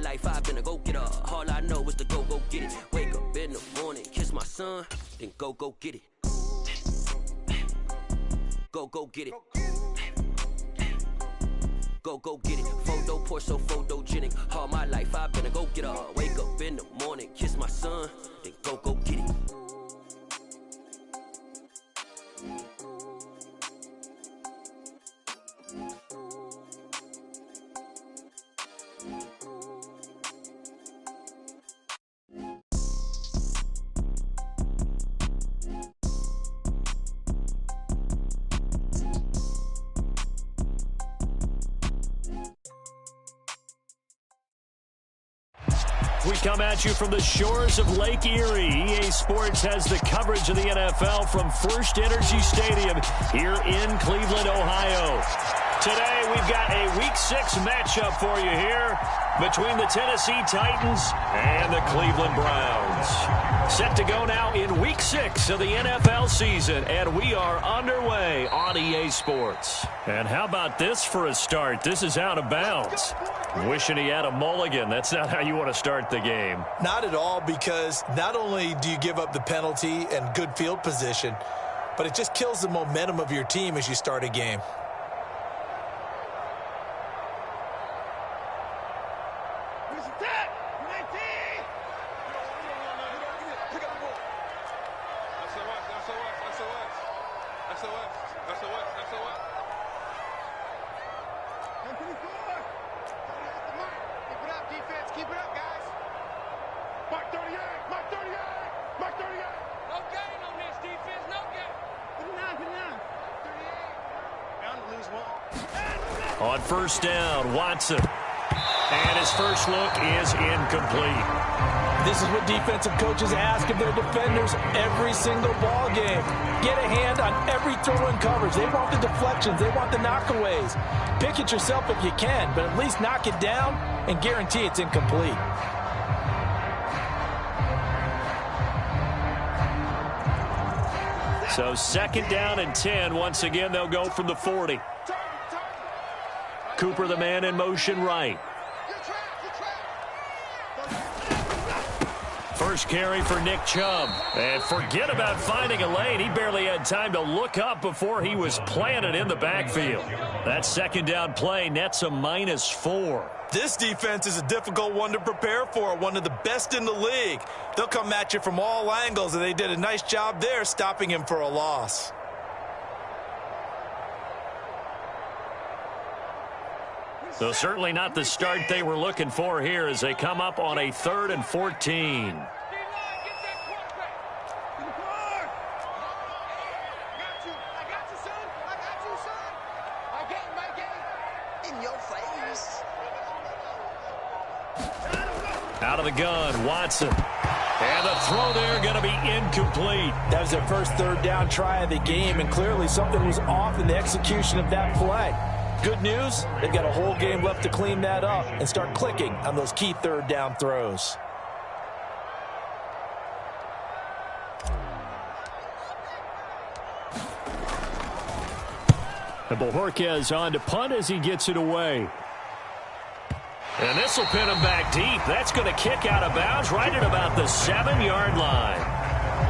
life, I've been a go-getter. All I know is to go get it. Wake up in the morning, kiss my son, then go get it. Go get it. Go get it. Photo poor, so photogenic. All my life I've been a go-getter. Wake up in the morning, kiss my son, then go get it. We come at you from the shores of Lake Erie. EA Sports has the coverage of the NFL from First Energy Stadium here in Cleveland, Ohio. Today, we've got a Week 6 matchup for you here between the Tennessee Titans and the Cleveland Browns. Set to go now in Week 6 of the NFL season, and we are underway on EA Sports. And how about this for a start? This is out of bounds. Wishing he had a mulligan. That's not how you want to start the game. Not at all, because not only do you give up the penalty and good field position, but it just kills the momentum of your team as you start a game. On first down, Watson. And his first look is incomplete. This is what defensive coaches ask of their defenders every single ball game. Get a hand on every throw in coverage. They want the deflections. They want the knockaways. Pick it yourself if you can, but at least knock it down and guarantee it's incomplete. So second down and 10. Once again, they'll go from the 40. Cooper, the man in motion right. First carry for Nick Chubb. And forget about finding a lane. He barely had time to look up before he was planted in the backfield. That second down play nets a -4. This defense is a difficult one to prepare for, one of the best in the league. They'll come at you from all angles, and they did a nice job there stopping him for a loss. So certainly not the start they were looking for here as they come up on a 3rd and 14. Out of the gun, Watson. And the throw there going to be incomplete. That was their first 3rd down try of the game, and clearly something was off in the execution of that play. Good news, they've got a whole game left to clean that up and start clicking on those key 3rd down throws. And Bojorquez on to punt as he gets it away. And this will pin him back deep. That's going to kick out of bounds right at about the 7-yard line.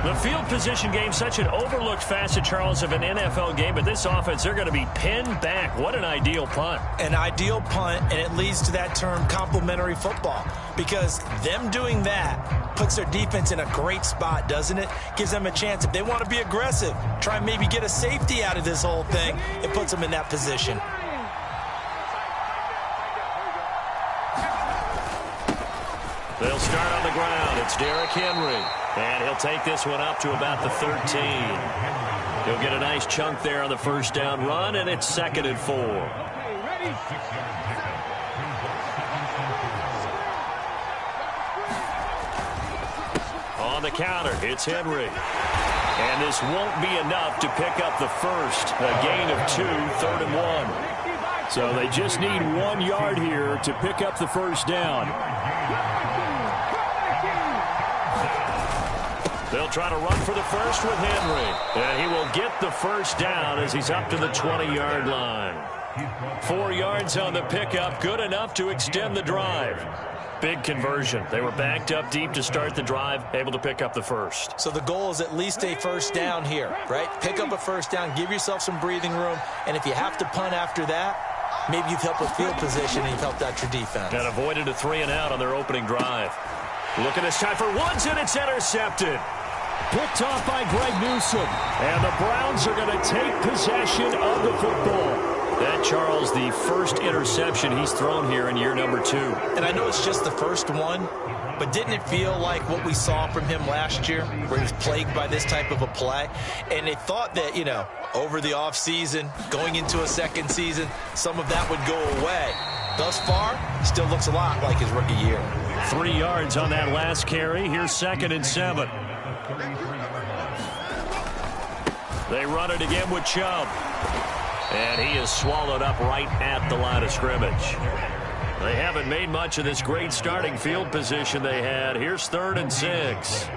The field position game, such an overlooked facet, Charles, of an NFL game, but this offense, they're going to be pinned back. What an ideal punt. An ideal punt, and it leads to that term complementary football, because them doing that puts their defense in a great spot, doesn't it? Gives them a chance. If they want to be aggressive, try and maybe get a safety out of this whole thing, it puts them in that position. They'll start on the ground. It's Derrick Henry. And he'll take this one up to about the 13. He'll get a nice chunk there on the first down run, and it's 2nd and 4. On the counter, it's Henry. And this won't be enough to pick up the first. A gain of 2, 3rd and 1. So they just need 1 yard here to pick up the first down. They'll try to run for the first with Henry. And he will get the first down as he's up to the 20-yard line. 4 yards on the pickup, good enough to extend the drive. Big conversion. They were backed up deep to start the drive, able to pick up the first. So the goal is at least a first down here, right? Pick up a first down, give yourself some breathing room, and if you have to punt after that, maybe you've helped with field position and you've helped out your defense. And avoided a 3-and-out on their opening drive. Looking this time for Woods, and it's intercepted. Picked off by Greg Newsome. And the Browns are going to take possession of the football. That, Charles, the first interception he's thrown here in year number 2. And I know it's just the first one, but didn't it feel like what we saw from him last year, where he was plagued by this type of a play? And they thought that, you know, over the offseason, going into a second season, some of that would go away. Thus far, still looks a lot like his rookie year. 3 yards on that last carry. Here's 2nd and 7. They run it again with Chubb. And he is swallowed up right at the line of scrimmage. They haven't made much of this great starting field position they had. Here's 3rd and 6.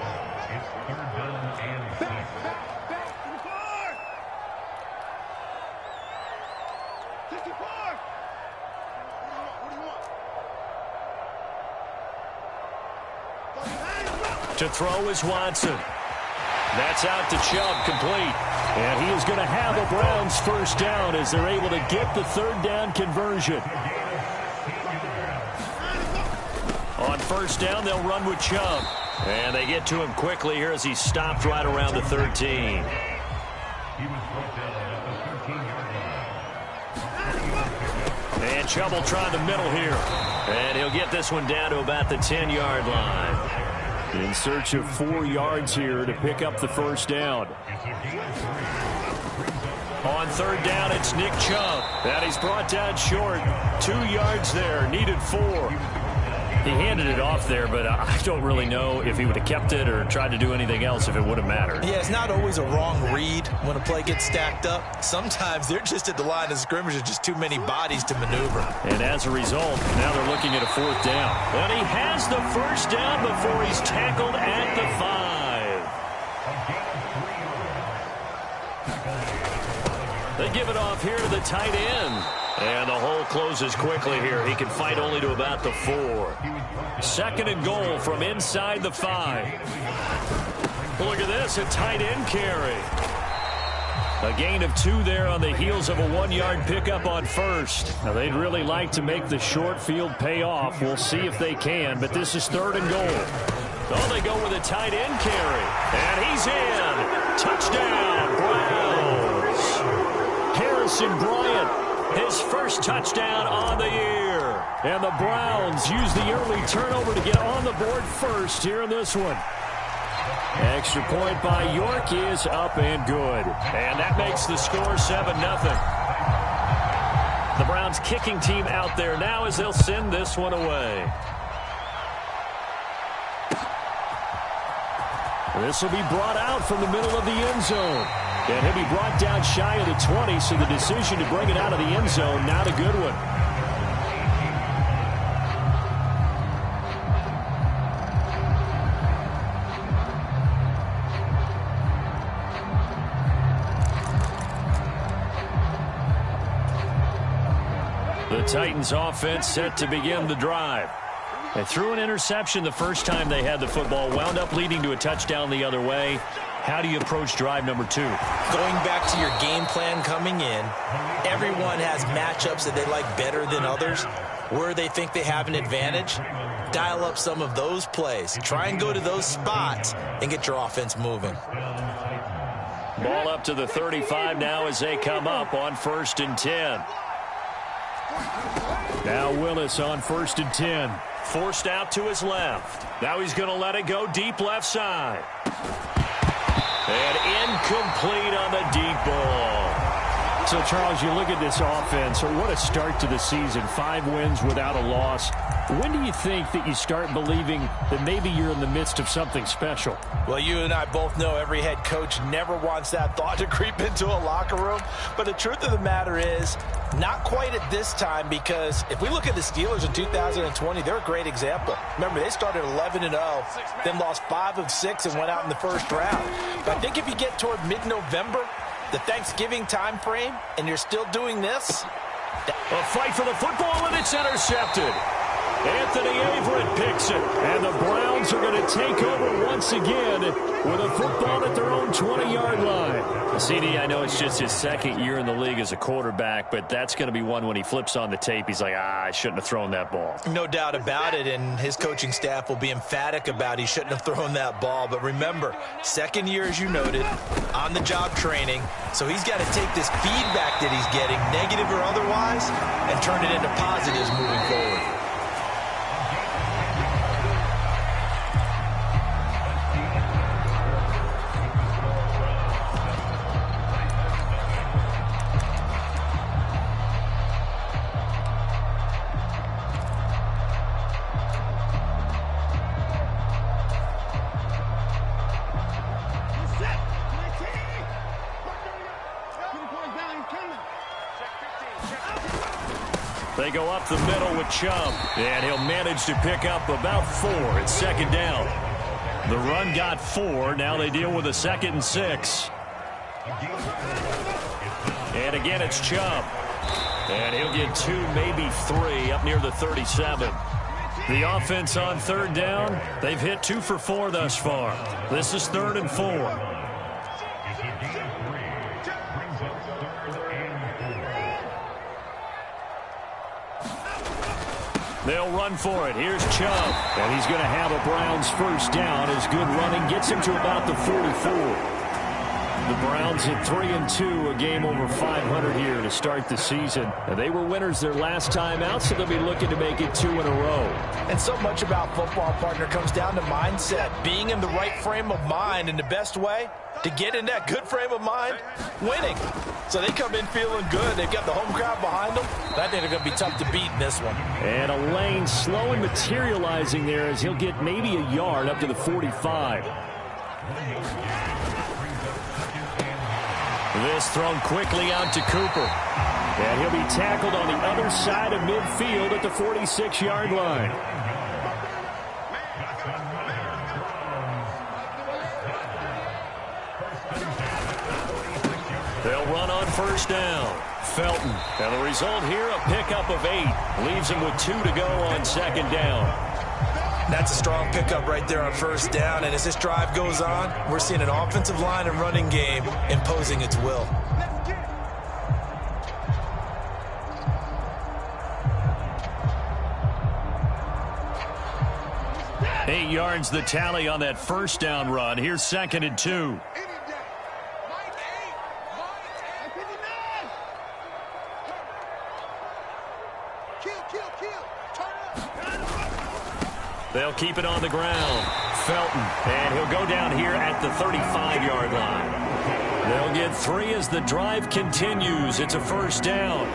To throw is Watson. That's out to Chubb, complete. And he is going to have a Browns first down as they're able to get the 3rd down conversion. On first down, they'll run with Chubb. And they get to him quickly here as he's stopped right around the 13. And Chubb will try the middle here. And he'll get this one down to about the 10-yard line. In search of 4 yards here to pick up the first down. On 3rd down, it's Nick Chubb. And he's brought down short. 2 yards there, needed 4. He handed it off there, but I don't really know if he would have kept it or tried to do anything else if it would have mattered. Yeah, it's not always a wrong read when a play gets stacked up. Sometimes they're just at the line of scrimmage. There's just too many bodies to maneuver. And as a result, now they're looking at a 4th down. And he has the first down before he's tackled at the 5. They give it off here to the tight end. And the hole closes quickly here. He can fight only to about the 4. 2nd and goal from inside the 5. Look at this, a tight end carry. A gain of 2 there on the heels of a 1-yard pickup on first. Now, they'd really like to make the short field pay off. We'll see if they can, but this is 3rd and goal. Oh, they go with a tight end carry. And he's in. Touchdown, Browns. Harrison Bryant. His first touchdown on the year. And the Browns use the early turnover to get on the board first here in this one. Extra point by York is up and good. And that makes the score 7-0. The Browns kicking team out there now as they'll send this one away. This will be brought out from the middle of the end zone. And he'll be brought down shy of the 20, so the decision to bring it out of the end zone, not a good one. The Titans offense set to begin the drive. They threw an interception the first time they had the football, wound up leading to a touchdown the other way. How do you approach drive number 2? Going back to your game plan coming in, everyone has matchups that they like better than others. Where they think they have an advantage, dial up some of those plays. Try and go to those spots and get your offense moving. Ball up to the 35 now as they come up on 1st and 10. Now Willis on 1st and 10. Forced out to his left. Now he's going to let it go deep left side. And incomplete on the deep ball. So, Charles, you look at this offense, what a start to the season. 5 wins without a loss. When do you think that you start believing that maybe you're in the midst of something special? Well, you and I both know every head coach never wants that thought to creep into a locker room. But the truth of the matter is, not quite at this time, because if we look at the Steelers in 2020, they're a great example. Remember, they started 11-0, then lost 5 of 6 and went out in the first round. But I think if you get toward mid-November, the Thanksgiving time frame, and you're still doing this. A fight for the football, and it's intercepted. Anthony Averett picks it. And the Browns are going to take over once again with a football at their own 20-yard line. CD, I know it's just his second year in the league as a quarterback, but that's going to be one when he flips on the tape. He's like, I shouldn't have thrown that ball. No doubt about it, and his coaching staff will be emphatic about he shouldn't have thrown that ball. But remember, second year, as you noted, on-the-job training. So he's got to take this feedback that he's getting, negative or otherwise, and turn it into positives moving forward. They go up the middle with Chubb, and he'll manage to pick up about 4. It's second down. The run got 4. Now they deal with a 2nd and 6. And again, it's Chubb. And he'll get 2, maybe 3, up near the 37. The offense on third down, they've hit 2 for 4 thus far. This is 3rd and 4. They'll run for it. Here's Chubb. And he's going to have a Browns first down as good running gets him to about the 44. The Browns at 3-2, a game over 500 here to start the season. And they were winners their last time out, so they'll be looking to make it 2 in a row. And so much about football, partner, comes down to mindset. Being in the right frame of mind, and the best way to get in that good frame of mind, winning. So they come in feeling good. They've got the home crowd behind them. I think they're going to be tough to beat in this one. And a lane slow and materializing there as he'll get maybe a yard up to the 45. This thrown quickly out to Cooper. And he'll be tackled on the other side of midfield at the 46-yard line. They'll run on first down. Felton. And the result here, a pickup of 8. Leaves him with 2 to go on second down. That's a strong pickup right there on first down. And as this drive goes on, we're seeing an offensive line and running game imposing its will. Eight yards the tally on that first down run. Here's 2nd and 2. They'll keep it on the ground. Felton, and he'll go down here at the 35-yard line. They'll get 3 as the drive continues. It's a first down.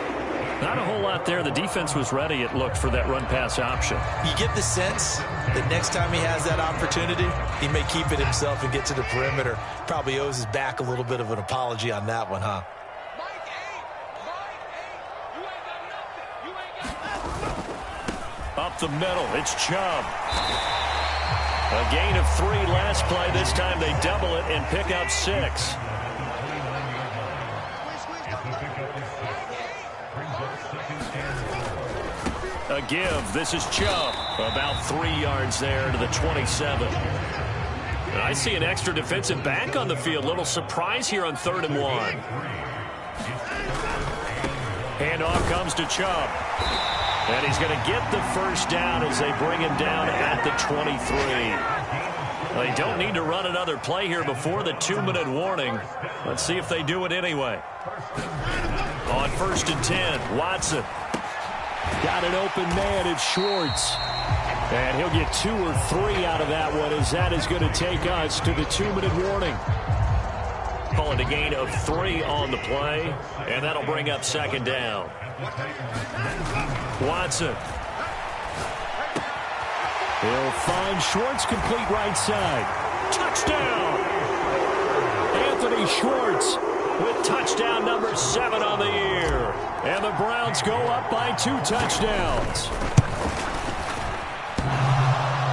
Not a whole lot there. The defense was ready, it looked, for that run-pass option. You get the sense that next time he has that opportunity, he may keep it himself and get to the perimeter. Probably owes his back a little bit of an apology on that one, huh? Up the middle, it's Chubb. A gain of 3 last play. This time they double it and pick up 6. A give. This is Chubb. About 3 yards there to the 27. And I see an extra defensive back on the field. Little surprise here on 3rd and 1. Handoff comes to Chubb. And he's going to get the first down as they bring him down at the 23. They don't need to run another play here before the 2-minute warning. Let's see if they do it anyway. On 1st and 10, Watson. Got an open man, it's Schwartz. And he'll get 2 or 3 out of that one, as that is going to take us to the 2-minute warning. Call it a gain of 3 on the play, and that'll bring up 2nd down. Watson. He'll find Schwartz, complete right side. Touchdown! Anthony Schwartz with touchdown number 7 on the year. And the Browns go up by 2 touchdowns.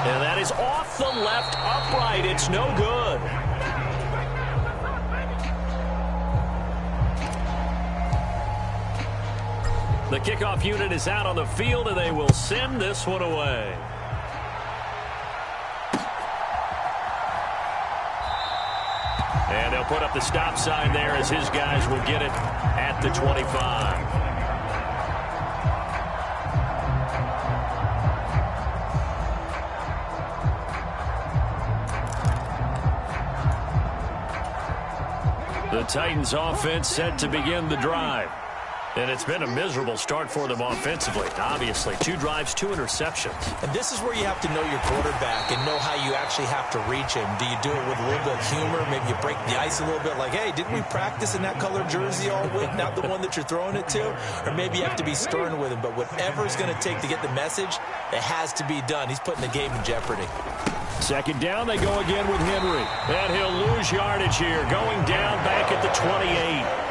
And that is off the left upright. It's no good. The kickoff unit is out on the field, and they will send this one away. And they'll put up the stop sign there as his guys will get it at the 25. The Titans offense set to begin the drive. And it's been a miserable start for them offensively. Obviously, 2 drives, 2 interceptions. And this is where you have to know your quarterback and know how you actually have to reach him. Do you do it with a little bit of humor? Maybe you break the ice a little bit like, hey, didn't we practice in that color jersey all week, not the one that you're throwing it to? Or maybe you have to be stern with him. But whatever it's going to take to get the message, it has to be done. He's putting the game in jeopardy. Second down, they go again with Henry. And he'll lose yardage here, going down back at the 28.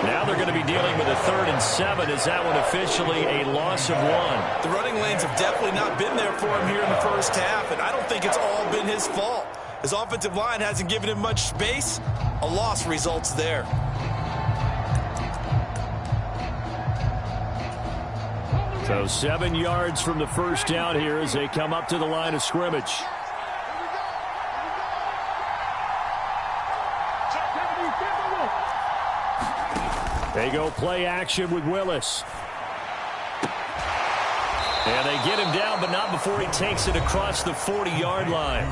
Now they're going to be dealing with a 3rd and 7. Is that one officially a loss of 1? The running lanes have definitely not been there for him here in the first half, and I don't think it's all been his fault. His offensive line hasn't given him much space. A loss results there. So 7 yards from the first down here as they come up to the line of scrimmage. They go play action with Willis. And they get him down, but not before he takes it across the 40-yard line.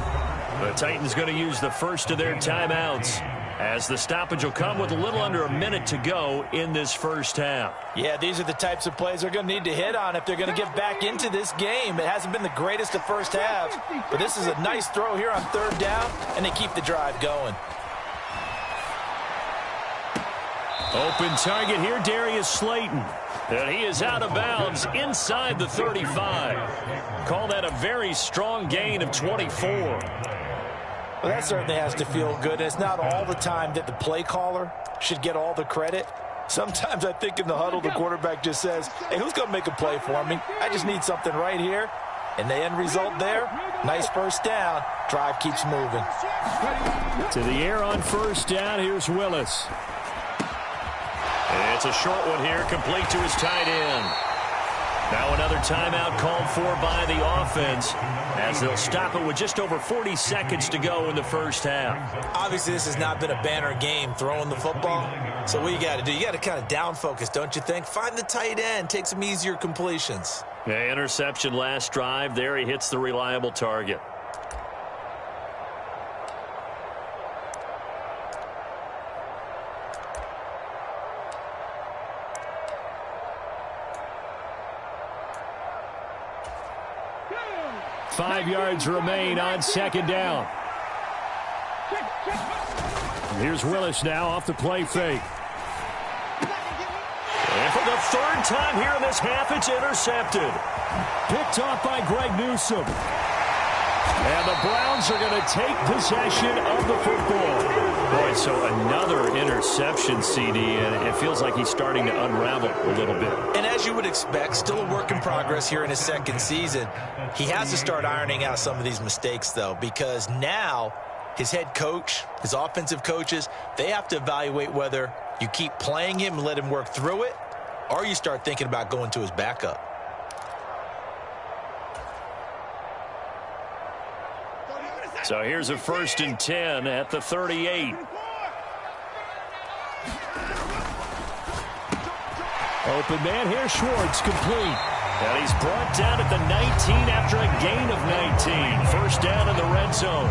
The Titans going to use the first of their timeouts as the stoppage will come with a little under a minute to go in this first half. Yeah, these are the types of plays they're going to need to hit on if they're going to get back into this game. It hasn't been the greatest of first halves, but this is a nice throw here on 3rd down, and they keep the drive going. Open target here, Darius Slayton. And he is out of bounds inside the 35. Call that a very strong gain of 24. Well, that certainly has to feel good. And it's not all the time that the play caller should get all the credit. Sometimes I think in the huddle, the quarterback just says, hey, who's going to make a play for me? I just need something right here. And the end result there, nice first down. Drive keeps moving. To the air on first down, here's Willis. And it's a short one here, complete to his tight end. Now another timeout called for by the offense as they'll stop it with just over 40 seconds to go in the first half. Obviously, this has not been a banner game throwing the football. So what you got to do, you got to kind of down focus, don't you think? Find the tight end, take some easier completions. Yeah, interception last drive. There he hits the reliable target. Five yards remain on second down. Here's Willis now off the play fake. And for the 3rd time here in this half, it's intercepted. Picked off by Greg Newsome. And the Browns are going to take possession of the football. Boy, so another interception, CD, and it feels like he's starting to unravel a little bit. And as you would expect, still a work in progress here in his 2nd season. He has to start ironing out some of these mistakes, though, because now his head coach, his offensive coaches, they have to evaluate whether you keep playing him and let him work through it, or you start thinking about going to his backup. So here's a 1st and 10 at the 38. Open man here, Schwartz, complete. And he's brought down at the 19 after a gain of 19. First down in the red zone.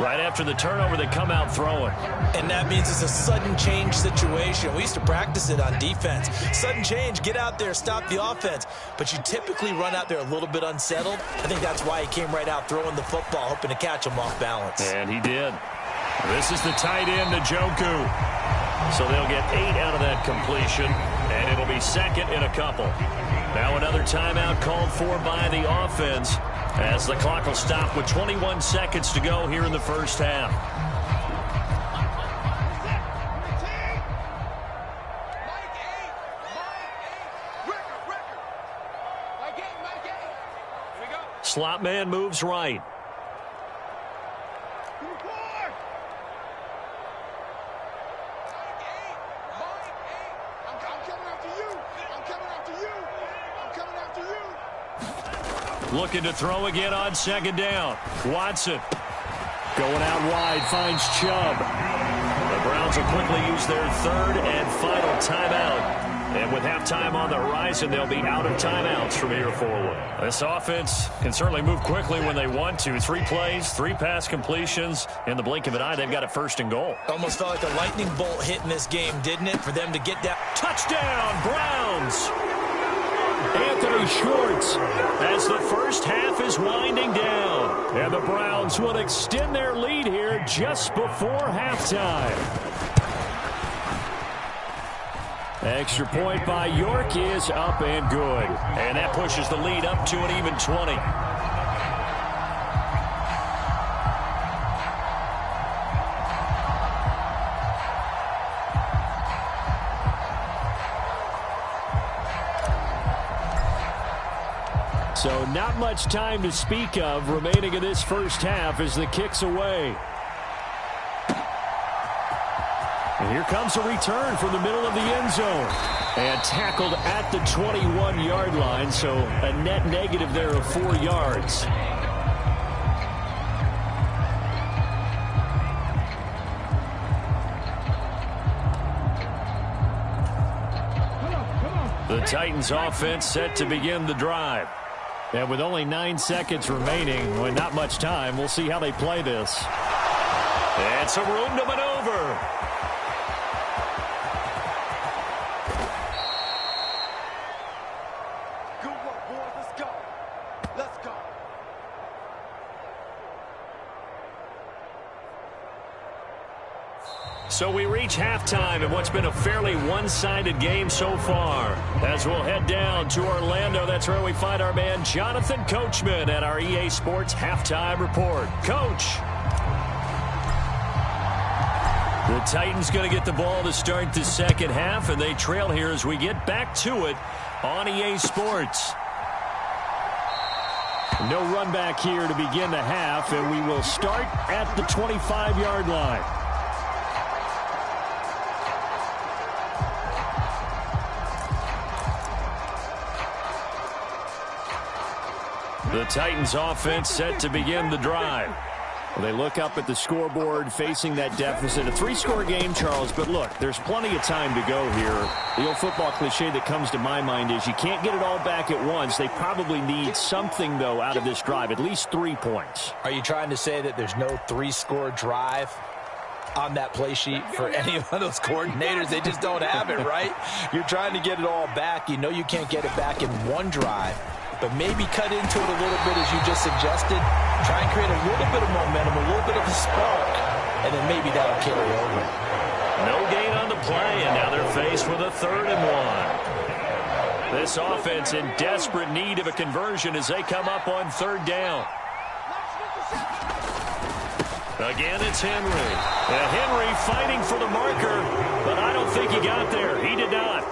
Right after the turnover, they come out throwing. And that means it's a sudden change situation. We used to practice it on defense. Sudden change, get out there, stop the offense. But you typically run out there a little bit unsettled. I think that's why he came right out throwing the football, hoping to catch him off balance. And he did. This is the tight end, Njoku. So they'll get 8 out of that completion, and it'll be 2nd and a couple. Now another timeout called for by the offense as the clock will stop with 21 seconds to go here in the first half. Slot man moves right. looking to throw again on second down. Watson going out wide, finds Chubb. The Browns will quickly use their third and final timeout. And with halftime on the horizon, they'll be out of timeouts from here forward. This offense can certainly move quickly when they want to. 3 plays, 3 pass completions. In the blink of an eye, they've got it first and goal. Almost felt like a lightning bolt hit in this game, didn't it? For them to get that. Touchdown, Browns! Anthony Schwartz as the first half is winding down. And the Browns will extend their lead here just before halftime. Extra point by York is up and good. And that pushes the lead up to an even 20. So not much time to speak of remaining in this first half as the kick's away. And here comes a return from the middle of the end zone. And tackled at the 21-yard line, so a net negative there of 4 yards. The Titans offense set to begin the drive. And with only 9 seconds remaining, with not much time, we'll see how they play this. And some room to maneuver. So we reach halftime in what's been a fairly one-sided game so far. As we'll head down to Orlando, that's where we find our man Jonathan Coachman at our EA Sports Halftime Report. Coach. The Titans going to get the ball to start the second half, and they trail here as we get back to it on EA Sports. No run back here to begin the half, and we will start at the 25-yard line. The Titans offense set to begin the drive. Well, they look up at the scoreboard facing that deficit. A 3-score game, Charles, but look, there's plenty of time to go here. The old football cliche that comes to my mind is you can't get it all back at once. They probably need something, though, out of this drive, at least 3 points. Are you trying to say that there's no 3-score drive on that play sheet for any of those coordinators? They just don't have it, right? You're trying to get it all back. You know you can't get it back in one drive. But maybe cut into it a little bit, as you just suggested. Try and create a little bit of momentum, a little bit of a spark, and then maybe that'll carry over. No gain on the play, and now they're faced with a 3rd and 1. This offense in desperate need of a conversion as they come up on 3rd down. Again, it's Henry. And Henry fighting for the marker, but I don't think he got there. He did not.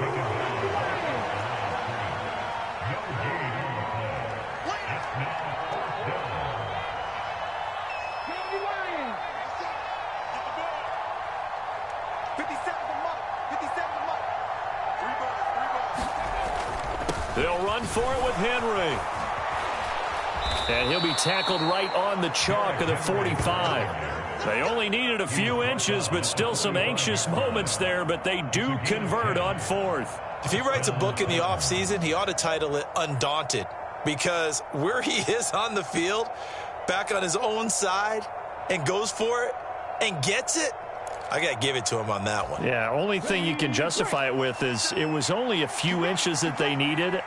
They'll run for it with Henry. And he'll be tackled right on the chalk of the 45. They only needed a few inches, but still some anxious moments there, but they do convert on 4th. If he writes a book in the offseason, he ought to title it Undaunted, because where he is on the field, back on his own side, and goes for it and gets it, I got to give it to him on that one. Yeah, only thing you can justify it with is it was only a few inches that they needed.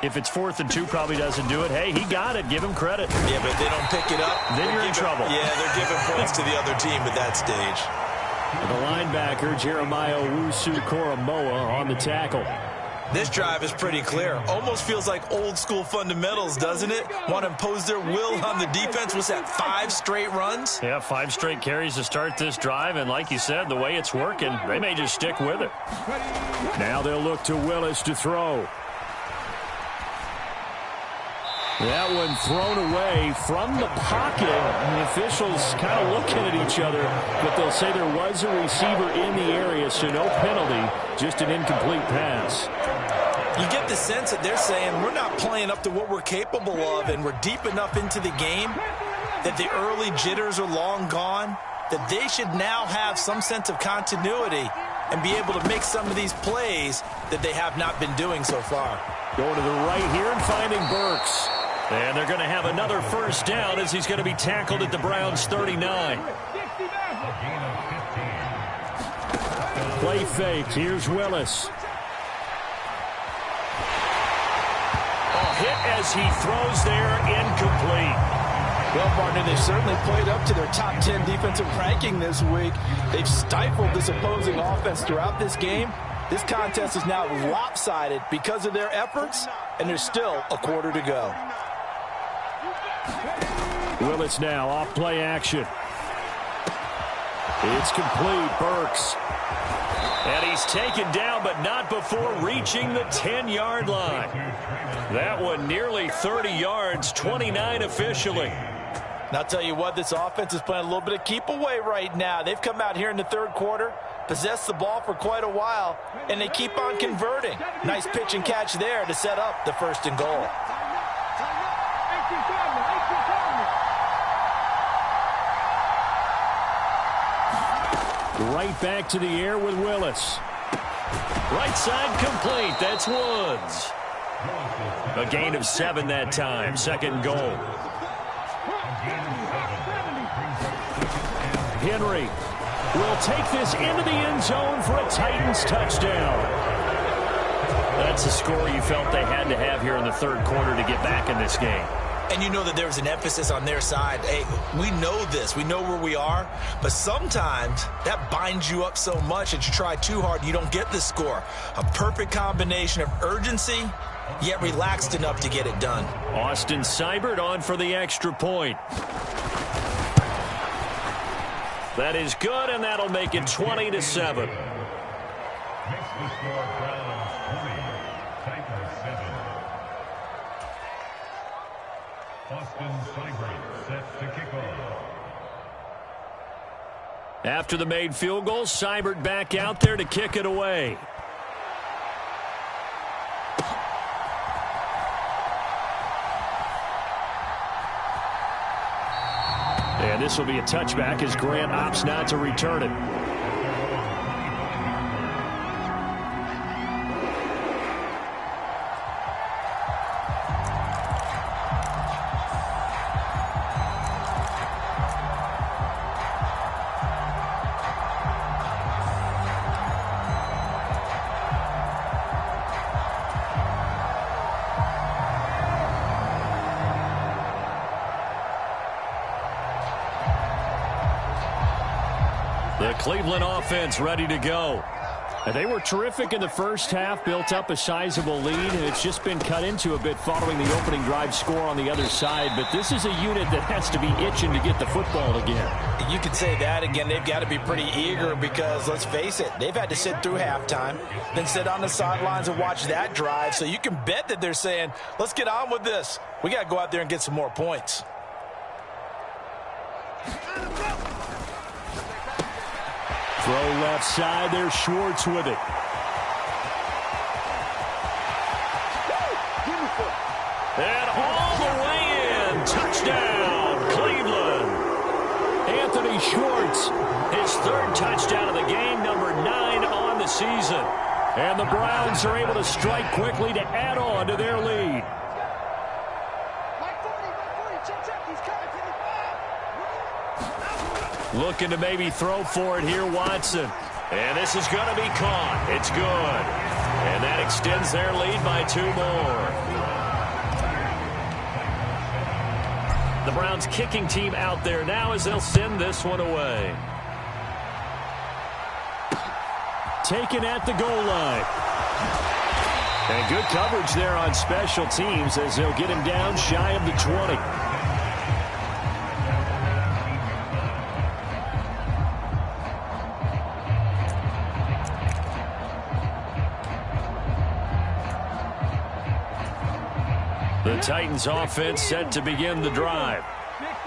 If it's 4th and 2, probably doesn't do it. Hey, he got it. Give him credit. Yeah, but if they don't pick it up, then you're in trouble. Yeah, they're giving points to the other team at that stage. The linebacker, Jeremiah Owusu-Koramoah, on the tackle. This drive is pretty clear. Almost feels like old school fundamentals, doesn't it? Want to impose their will on the defense. Was that 5 straight runs? Yeah, 5 straight carries to start this drive. And like you said, the way it's working, they may just stick with it. Now they'll look to Willis to throw. That one thrown away from the pocket. And the officials kind of looking at each other, but they'll say there was a receiver in the area, so no penalty, just an incomplete pass. You get the sense that they're saying we're not playing up to what we're capable of, and we're deep enough into the game that the early jitters are long gone, that they should now have some sense of continuity and be able to make some of these plays that they have not been doing so far. Going to the right here and finding Burks. And they're going to have another first down as he's going to be tackled at the Browns' 39. Play fake. Here's Willis. Hit as he throws there, incomplete. Well, partner, they've certainly played up to their top 10 defensive ranking this week. They've stifled this opposing offense throughout this game. This contest is now lopsided because of their efforts, and there's still a quarter to go. Willis now off play action. It's complete. Burks. And he's taken down, but not before reaching the 10-yard line. That one nearly 30 yards, 29 officially. And I'll tell you what, this offense is playing a little bit of keep away right now. They've come out here in the third quarter, possessed the ball for quite a while, and they keep on converting. Nice pitch and catch there to set up the 1st and goal. Right back to the air with Willis. Right side complete. That's Woods. A gain of 7 that time. 2nd goal. Henry will take this into the end zone for a Titans touchdown. That's the score you felt they had to have here in the 3rd quarter to get back in this game. And you know that there was an emphasis on their side. Hey, we know this. We know where we are. But sometimes that binds you up so much that you try too hard and you don't get the score. A perfect combination of urgency, yet relaxed enough to get it done. Austin Seibert on for the extra point. That is good, and that'll make it 20-7. After the made field goal, Seibert back out there to kick it away. And this will be a touchback as Grant opts not to return it. The Cleveland offense ready to go. And they were terrific in the first half, built up a sizable lead, and it's just been cut into a bit following the opening drive score on the other side. But this is a unit that has to be itching to get the football again. You could say that again. They've got to be pretty eager because, let's face it, they've had to sit through halftime, then sit on the sidelines and watch that drive. So you can bet that they're saying, let's get on with this. We got to go out there and get some more points. Throw left side, there's Schwartz with it. And all the way in, touchdown, Cleveland. Anthony Schwartz, his 3rd touchdown of the game, number 9 on the season. And the Browns are able to strike quickly to add on to their lead. Looking to maybe throw for it here, Watson. And this is going to be caught. It's good. And that extends their lead by 2 more. The Browns kicking team out there now as they'll send this one away. Taken at the goal line. And good coverage there on special teams as they'll get him down shy of the 20. The Titans offense set to begin the drive.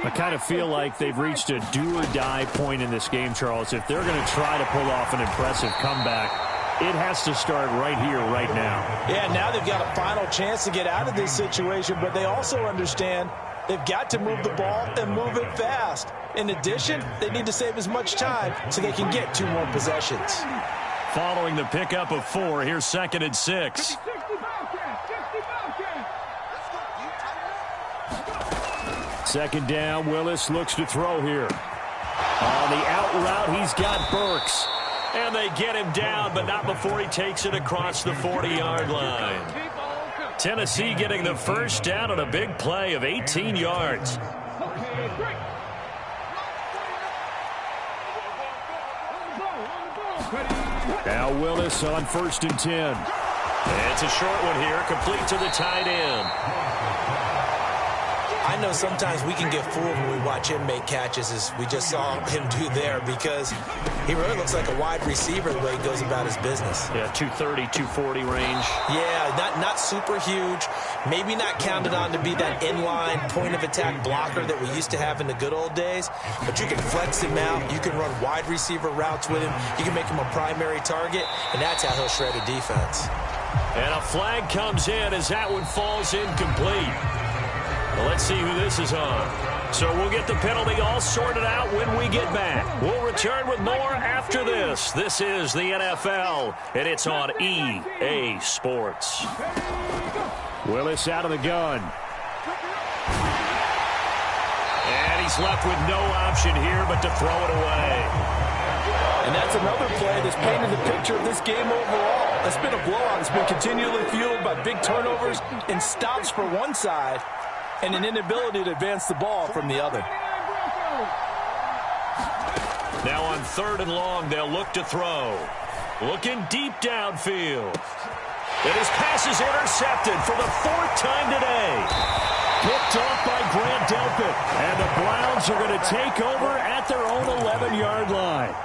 I kind of feel like they've reached a do-or-die point in this game, Charles. If they're going to try to pull off an impressive comeback, It has to start right here, right now. Yeah, now they've got a final chance to get out of this situation, but they also understand they've got to move the ball and move it fast. In addition, they need to save as much time so they can get 2 more possessions. Following the pickup of 4, here's 2nd and 6. Second down, Willis looks to throw here. On the out route, he's got Burks. And they get him down, but not before he takes it across the 40-yard line. Tennessee getting the first down on a big play of 18 yards. Now Willis on 1st and 10. And it's a short one here, complete to the tight end. I know sometimes we can get fooled when we watch him make catches, as we just saw him do there, because he really looks like a wide receiver the way he goes about his business. Yeah, 230, 240 range. Yeah, not super huge. Maybe not counted on to be that inline point-of-attack blocker that we used to have in the good old days, but you can flex him out. You can run wide receiver routes with him. You can make him a primary target, and that's how he'll shred a defense. And a flag comes in as that one falls incomplete. Well, let's see who this is on. So we'll get the penalty all sorted out when we get back. We'll return with more after this. This is the NFL, and it's on EA Sports. Willis out of the gun. And he's left with no option here but to throw it away. And that's another play that's painted the picture of this game overall. It's been a blowout. It's been continually fueled by big turnovers and stops for one side, and an inability to advance the ball from the other. Now on 3rd and long, they'll look to throw. Looking deep downfield. And his pass is intercepted for the 4th time today. Picked off by Grant Delpit. And the Browns are going to take over at their own 11-yard line.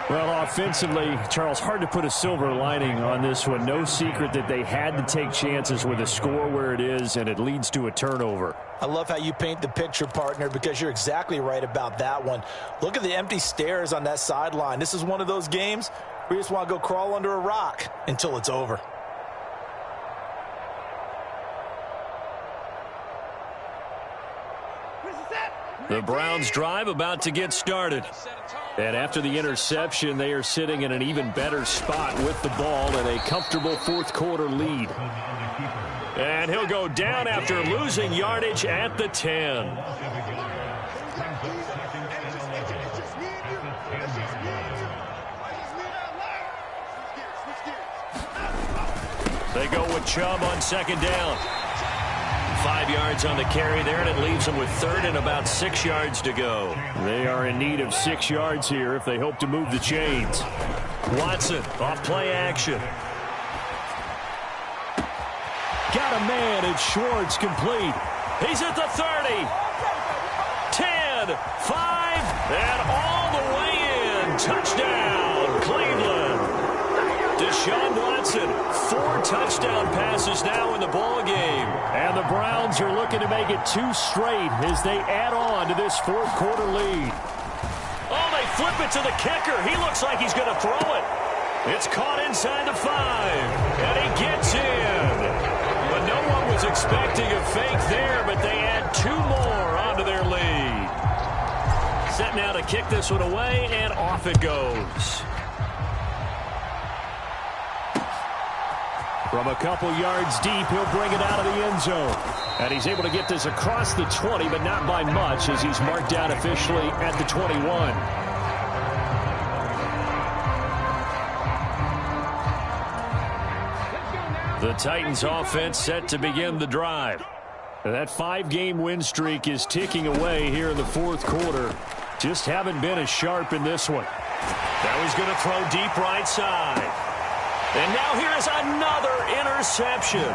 Well, offensively, Charles, hard to put a silver lining on this one. No secret that they had to take chances with a score where it is, and it leads to a turnover. I love how you paint the picture, partner, because you're exactly right about that one. Look at the empty stares on that sideline. This is one of those games where you just want to go crawl under a rock until it's over. The Browns drive about to get started. And after the interception, they are sitting in an even better spot with the ball and a comfortable 4th quarter lead. And he'll go down after losing yardage at the 10. They go with Chubb on 2nd down. 5 yards on the carry there, and it leaves them with 3rd and about 6 yards to go. They are in need of 6 yards here if they hope to move the chains. Watson off play action. Got a man, it's Schwartz, complete. He's at the 30. 10, 5, and all the way in. Touchdown, Cleveland. Deshaun Watson, 4 touchdown passes now in the ball game. And the Browns are looking to make it 2 straight as they add on to this 4th quarter lead. Oh, they flip it to the kicker. He looks like he's going to throw it. It's caught inside the 5, and he gets in. But no one was expecting a fake there, but they add 2 more onto their lead. Set now to kick this one away, and off it goes. From a couple yards deep, he'll bring it out of the end zone. And he's able to get this across the 20, but not by much, as he's marked down officially at the 21. The Titans offense set to begin the drive. That 5-game win streak is ticking away here in the 4th quarter. Just haven't been as sharp in this one. Now he's going to throw deep right side. And now here is another interception.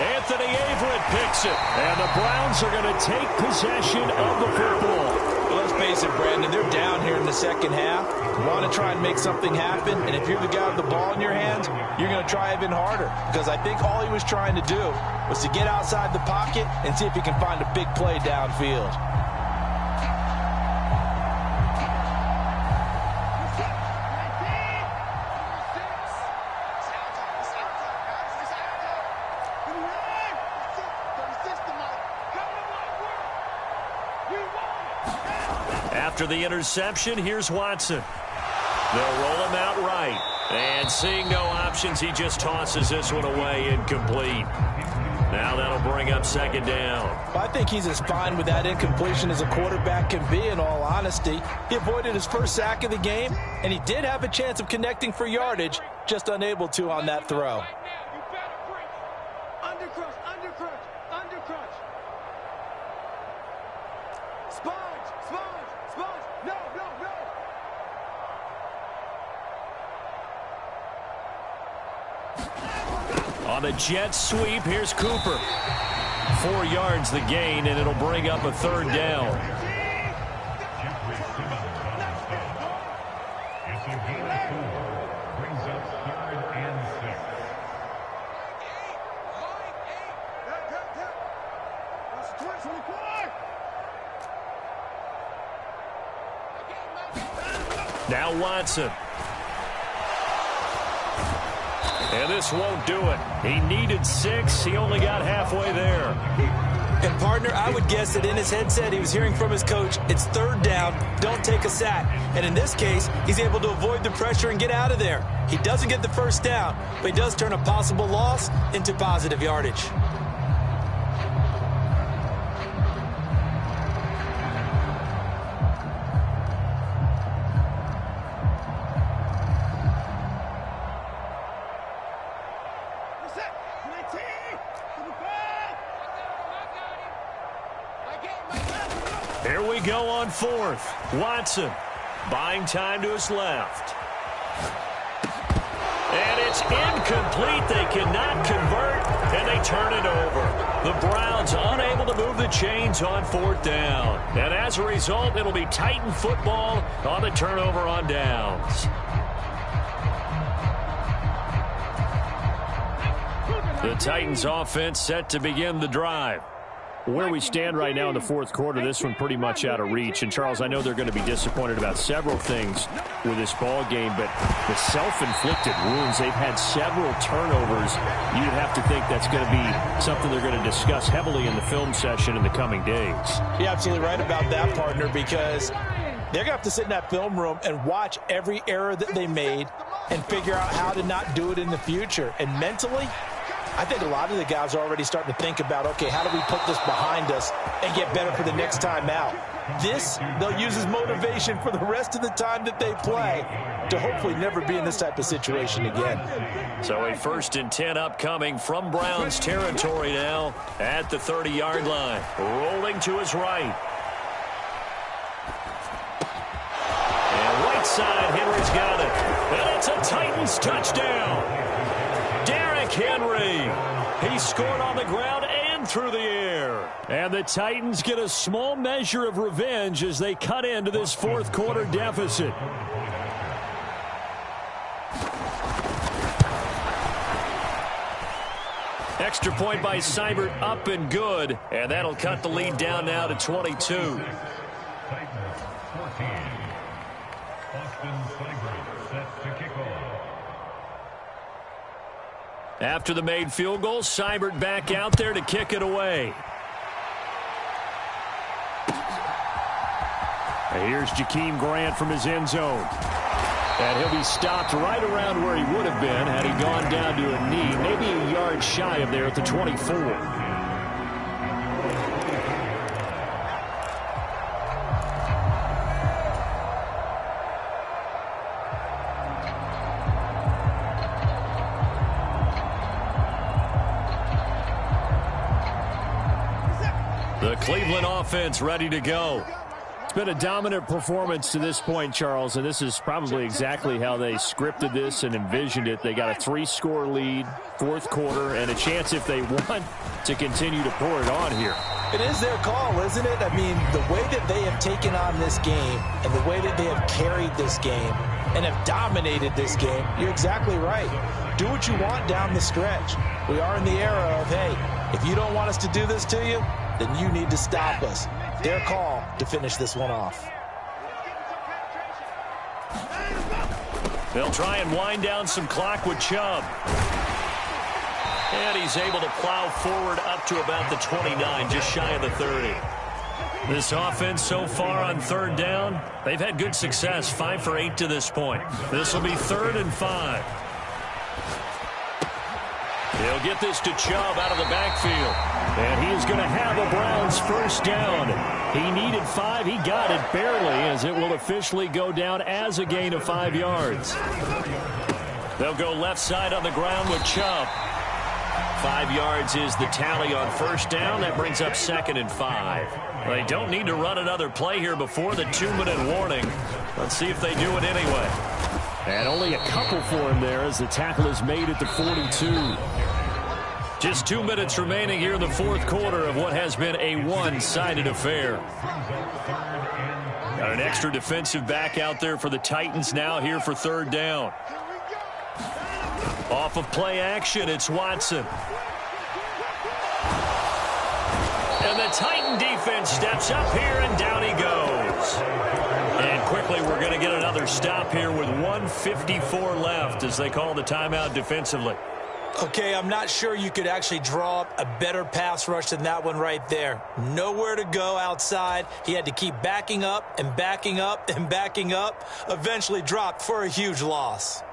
Anthony Averett picks it. And the Browns are going to take possession of the football. Well, let's face it, Brandon, they're down here in the 2nd half. You want to try and make something happen, and if you're the guy with the ball in your hands, you're going to try even harder. Because I think all he was trying to do was to get outside the pocket and see if he can find a big play downfield. After the interception, here's Watson. They'll roll him out right. And seeing no options, he just tosses this one away incomplete. Now that'll bring up second down. I think he's as fine with that incompletion as a quarterback can be, in all honesty. He avoided his first sack of the game, and he did have a chance of connecting for yardage, just unable to on that throw. On a jet sweep, here's Cooper. 4 yards the gain, and it'll bring up a third down. Now Watson. And this won't do it. He needed 6. He only got halfway there. And, partner, I would guess that in his headset he was hearing from his coach, it's third down, don't take a sack. And in this case, he's able to avoid the pressure and get out of there. He doesn't get the first down, but he does turn a possible loss into positive yardage. Here we go on 4th. Watson buying time to his left. And it's incomplete. They cannot convert, and they turn it over. The Browns unable to move the chains on 4th down. And as a result, it'll be Titan football on the turnover on downs. The Titans offense set to begin the drive. Where we stand right now in the 4th quarter, this one pretty much out of reach. And, Charles, I know they're going to be disappointed about several things with this ball game, but the self-inflicted wounds, they've had several turnovers. You'd have to think that's going to be something they're going to discuss heavily in the film session in the coming days. You're absolutely right about that, partner, because they're going to have to sit in that film room and watch every error that they made and figure out how to not do it in the future. And mentally, I think a lot of the guys are already starting to think about, okay, how do we put this behind us and get better for the next time out? This, they'll use as motivation for the rest of the time that they play to hopefully never be in this type of situation again. So a 1st and 10 upcoming from Browns territory now at the 30-yard line. Rolling to his right. And right side, Henry's got it. And it's a Titans touchdown. Henry, he scored on the ground and through the air. And the Titans get a small measure of revenge as they cut into this 4th quarter deficit. Extra point by Seibert, up and good. And that'll cut the lead down now to 22. After the made field goal, Seibert back out there to kick it away. And here's Jakeem Grant from his end zone. And he'll be stopped right around where he would have been had he gone down to a knee, maybe a yard shy of there at the 24. The Cleveland offense ready to go. It's been a dominant performance to this point, Charles, and this is probably exactly how they scripted this and envisioned it. They got a 3-score lead, 4th quarter, and a chance, if they want, to continue to pour it on here. It is their call, isn't it? I mean, the way that they have taken on this game and the way that they have carried this game and have dominated this game, you're exactly right. Do what you want down the stretch. We are in the era of, hey, if you don't want us to do this to you, then you need to stop us. Their call to finish this one off. They'll try and wind down some clock with Chubb. And he's able to plow forward up to about the 29, just shy of the 30. This offense so far on third down, they've had good success, 5 for 8 to this point. This will be 3rd and 5. He'll get this to Chubb out of the backfield. And he is going to have a Browns first down. He needed 5. He got it barely, as it will officially go down as a gain of 5 yards. They'll go left side on the ground with Chubb. 5 yards is the tally on first down. That brings up 2nd and 5. They don't need to run another play here before the 2-minute warning. Let's see if they do it anyway. And only a couple for him there as the tackle is made at the 42. Just 2 minutes remaining here in the fourth quarter of what has been a one-sided affair. Got an extra defensive back out there for the Titans now here for third down. Off of play action, it's Watson. And the Titan defense steps up here, and down he goes. And quickly, we're going to get another stop here with 1:54 left as they call the timeout defensively. Okay, I'm not sure you could actually draw up a better pass rush than that one right there. Nowhere to go outside. He had to keep backing up and backing up and backing up. Eventually dropped for a huge loss.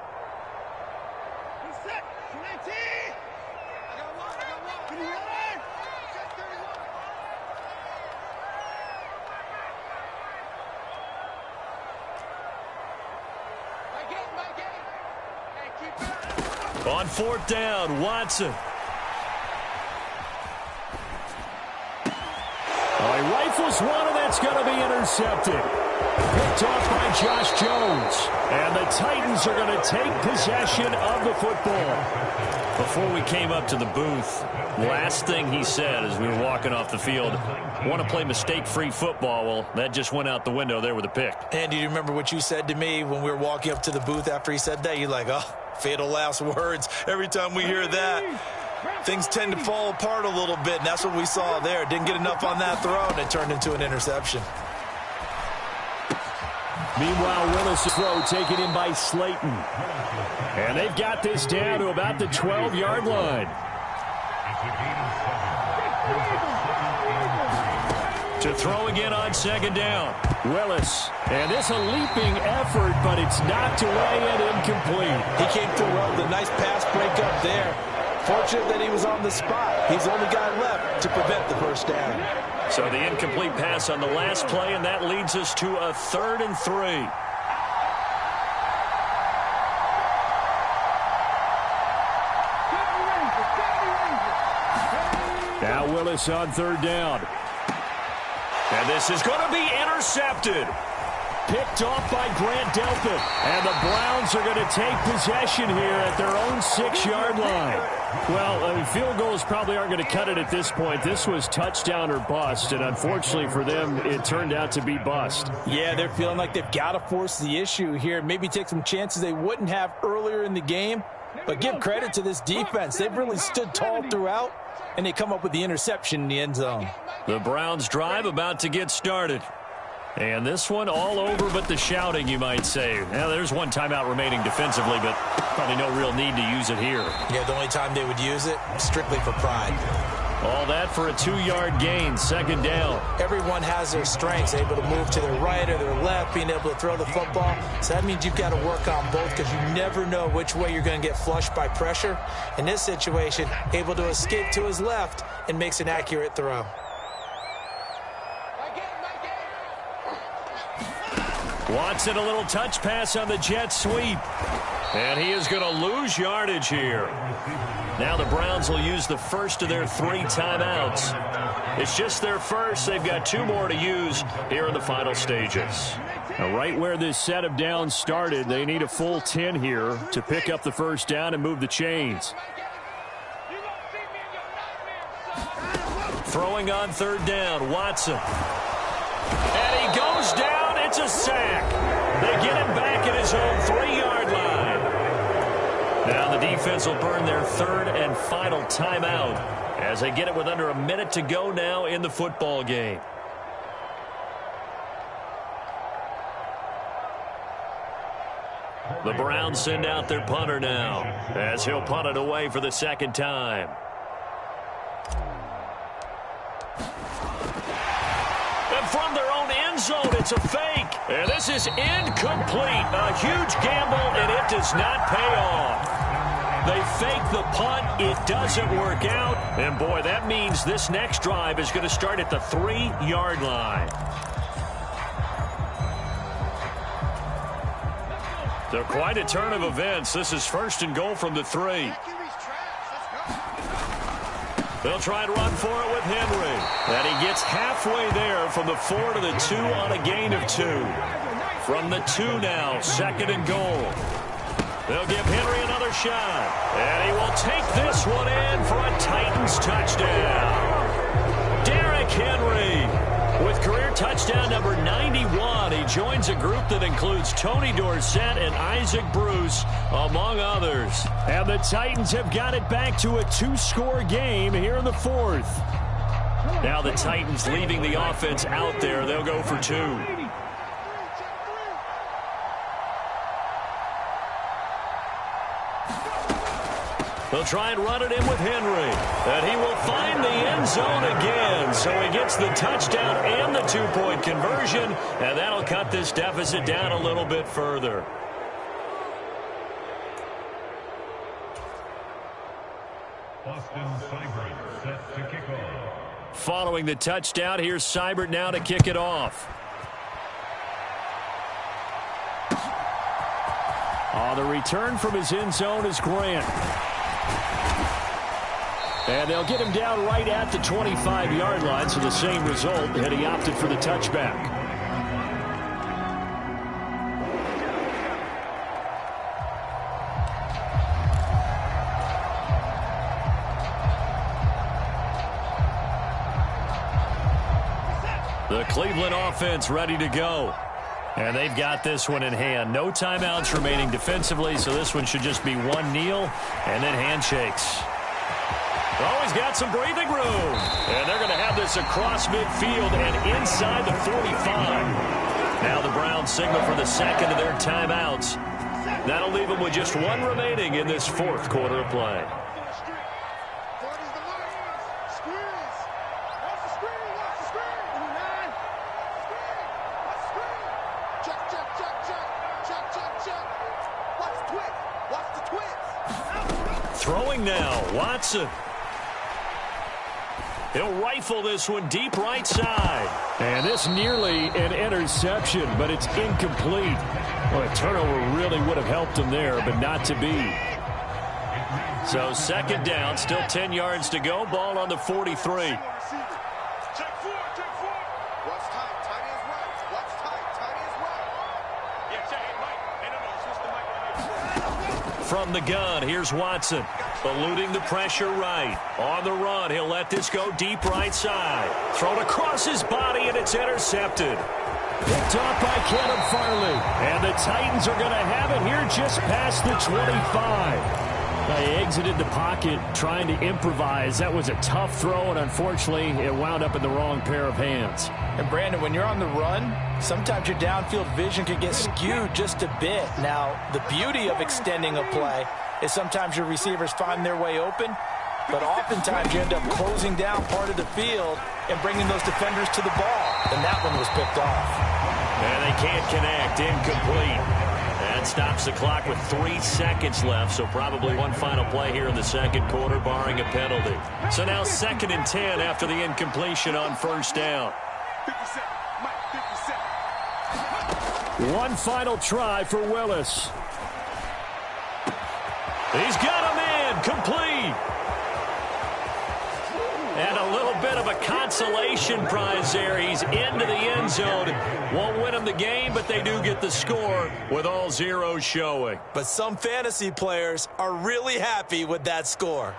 On fourth down, Watson. He rifles one, and that's going to be intercepted. Picked off by Josh Jones. And the Titans are going to take possession of the football. Before we came up to the booth, last thing he said as we were walking off the field, want to play mistake-free football. Well, that just went out the window there with a pick. And do you remember what you said to me when we were walking up to the booth after he said that? You're like, oh, fatal last words. Every time we hear that, things tend to fall apart a little bit, and that's what we saw there. Didn't get enough on that throw, and it turned into an interception. Meanwhile, Willis' throw taken in by Slayton. And they've got this down to about the 12-yard line. To throw again on second down. Willis. And this a leaping effort, but it's knocked away and incomplete. He came through well with a nice pass breakup there. Fortunate that he was on the spot. He's the only guy left to prevent the first down. So the incomplete pass on the last play, and that leads us to a 3rd and 3. Now Willis on third down. And this is going to be intercepted. Picked off by Grant Delpit. And the Browns are going to take possession here at their own 6-yard line. Well, field goals probably aren't going to cut it at this point. This was touchdown or bust, and unfortunately for them, it turned out to be bust. Yeah, they're feeling like they've got to force the issue here. Maybe take some chances they wouldn't have earlier in the game. But give credit to this defense. They've really stood tall throughout, and they come up with the interception in the end zone. The Browns drive about to get started. And this one all over but the shouting, you might say. Now, there's one timeout remaining defensively, but probably no real need to use it here. Yeah, the only time they would use it, strictly for pride. All that for a 2-yard gain, second down. Everyone has their strengths, able to move to their right or their left, being able to throw the football. So that means you've got to work on both because you never know which way you're going to get flushed by pressure. In this situation, able to escape to his left and makes an accurate throw. Watson, a little touch pass on the jet sweep. And he is going to lose yardage here. Now the Browns will use the first of their 3 timeouts. It's just their first. They've got 2 more to use here in the final stages. Now, right where this set of downs started, they need a full 10 here to pick up the first down and move the chains. Throwing on third down, Watson. And he goes down. It's a sack. They get him back at his own 3-yard line. Now the defense will burn their 3rd and final timeout as they get it with under a minute to go now in the football game. The Browns send out their punter now as he'll punt it away for the second time. It's a fake. And this is incomplete. A huge gamble, and it does not pay off. They fake the punt. It doesn't work out. And, boy, that means this next drive is going to start at the 3-yard line. So quite a turn of events. This is 1st and goal from the 3. They'll try and run for it with Henry. And he gets halfway there from the 4 to the 2 on a gain of 2. From the 2 now, 2nd and goal. They'll give Henry another shot. And he will take this one in for a Titans touchdown. Derrick Henry with career touchdown number 91. He joins a group that includes Tony Dorsett and Isaac Bruce, among others. And the Titans have got it back to a 2-score game here in the 4th. Now the Titans leaving the offense out there. They'll go for 2. They'll try and run it in with Henry. And he will find the end zone again. So he gets the touchdown and the 2-point conversion. And that'll cut this deficit down a little bit further. Set to kick off. Following the touchdown, here's Seibert now to kick it off. The return from his end zone is Grant. And they'll get him down right at the 25-yard line, so the same result, and he opted for the touchback. The Cleveland offense ready to go. And they've got this one in hand. No timeouts remaining defensively, so this one should just be one kneel and then handshakes. Oh, he's got some breathing room. And they're going to have this across midfield and inside the 45. Now the Browns signal for the second of their timeouts. That'll leave them with just one remaining in this 4th quarter of play. Throwing now, Watson. He'll rifle this one deep right side. And this nearly an interception, but it's incomplete. Well, a turnover really would have helped him there, but not to be. So 2nd down, still 10 yards to go. Ball on the 43. From the gun, here's Watson. Eluding the pressure right. On the run, he'll let this go deep right side. Thrown across his body, and it's intercepted. Picked off by Caleb Farley. And the Titans are going to have it here just past the 25. They exited the pocket trying to improvise. That was a tough throw, and unfortunately, it wound up in the wrong pair of hands. And, Brandon, when you're on the run, sometimes your downfield vision can get skewed just a bit. Now, the beauty of extending a play is sometimes your receivers find their way open, but oftentimes you end up closing down part of the field and bringing those defenders to the ball. And that one was picked off. And they can't connect. Incomplete. That stops the clock with 3 seconds left, so probably one final play here in the 2nd quarter, barring a penalty. So now 2nd and 10 after the incompletion on 1st down. One final try for Willis. He's got him in. Complete. And a little bit of a consolation prize there. He's into the end zone. Won't win them the game, but they do get the score with all zeros showing. But some fantasy players are really happy with that score.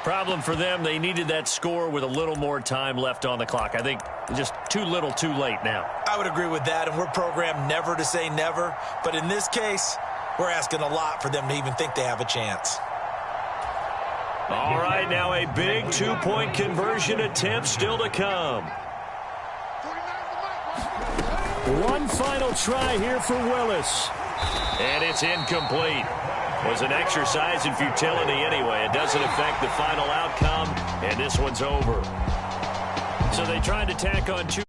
Problem for them, they needed that score with a little more time left on the clock. I think just too little too late now. I would agree with that, and we're programmed never to say never. But in this case, we're asking a lot for them to even think they have a chance. All right, now a big 2-point conversion attempt still to come. One final try here for Willis. And it's incomplete. It was an exercise in futility anyway. It doesn't affect the final outcome, and this one's over. So they tried to tack on 2.